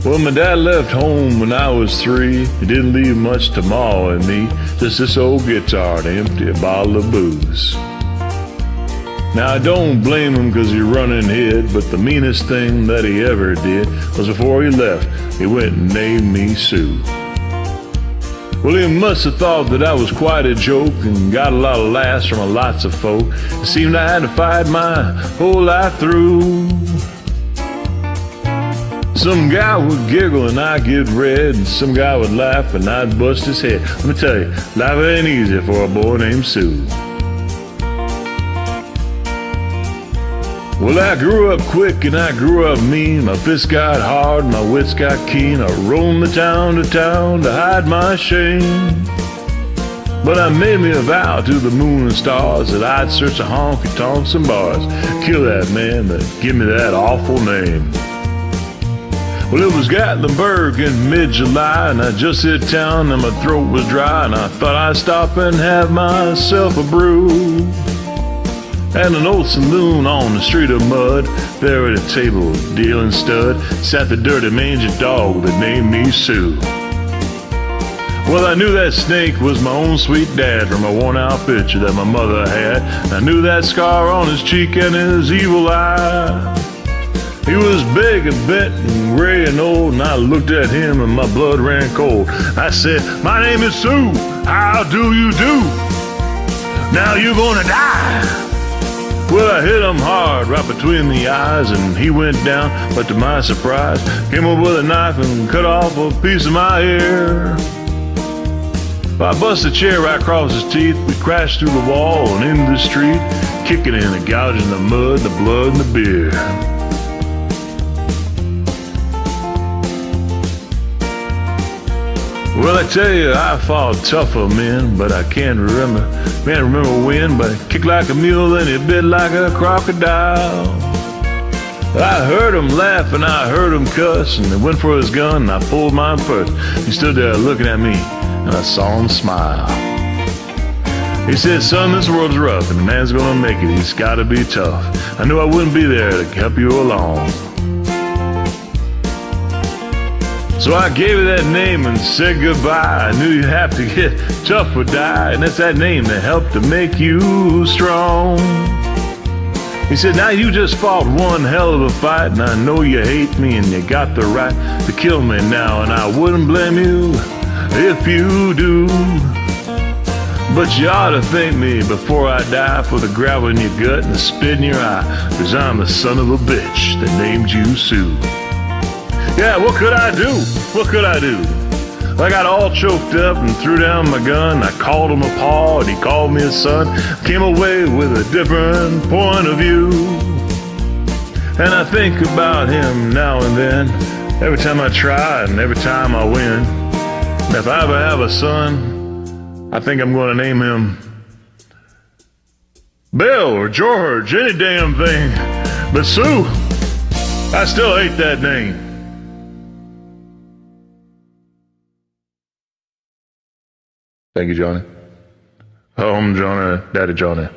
Well, my dad left home when I was 3. He didn't leave much to Ma and me, just this old guitar and an empty bottle of booze. Now, I don't blame him 'cause he run and hid, but the meanest thing that he ever did was before he left, he went and named me Sue. Well, he must have thought that I was quite a joke and got a lot of laughs from lots of folk. It seemed I had to fight my whole life through. Some guy would giggle and I'd get red, and some guy would laugh and I'd bust his head. Let me tell you, life ain't easy for a boy named Sue. Well, I grew up quick and I grew up mean. My fists got hard, my wits got keen. I roamed the town to hide my shame. But I made me a vow to the moon and stars that I'd search the honky-tonks and bars, kill that man that give me that awful name. Well, it was Gatlinburg in mid-July, and I just hit town and my throat was dry, and I thought I'd stop and have myself a brew. And an old saloon on the street of mud, there at a table dealing stud, sat the dirty mangy dog that named me Sue. Well, I knew that snake was my own sweet dad from a worn-out picture that my mother had. I knew that scar on his cheek and his evil eye. He was big and bent and gray and old, and I looked at him and my blood ran cold. I said, "My name is Sue, how do you do? Now you're gonna die." Well, I hit him hard right between the eyes and he went down, but to my surprise, came up with a knife and cut off a piece of my ear. I busted a chair right across his teeth. We crashed through the wall and into the street, kicking in and gouging the mud, the blood, and the beer. Well, I tell you, I fought tougher men, but I can't remember when, but he kicked like a mule and he bit like a crocodile. I heard him laugh and I heard him cuss, and he went for his gun and I pulled mine first. He stood there looking at me and I saw him smile. He said, "Son, this world's rough and a man's gonna make it. He's gotta be tough. I knew I wouldn't be there to help you along." So I gave her that name and said goodbye. I knew you'd have to get tough or die, and it's that name that helped to make you strong. He said, "Now you just fought one hell of a fight, and I know you hate me and you got the right to kill me now, and I wouldn't blame you if you do. But you ought to thank me before I die for the gravel in your gut and the spit in your eye, 'cause I'm the son of a bitch that named you Sue." Yeah, what could I do? What could I do? I got all choked up and threw down my gun. I called him a paw and he called me a son. Came away with a different point of view. And I think about him now and then, every time I try and every time I win. And if I ever have a son, I think I'm going to name him Bill or George, any damn thing. But Sue, I still hate that name. Thank you, Johnny. Home, Johnny, Daddy Johnny.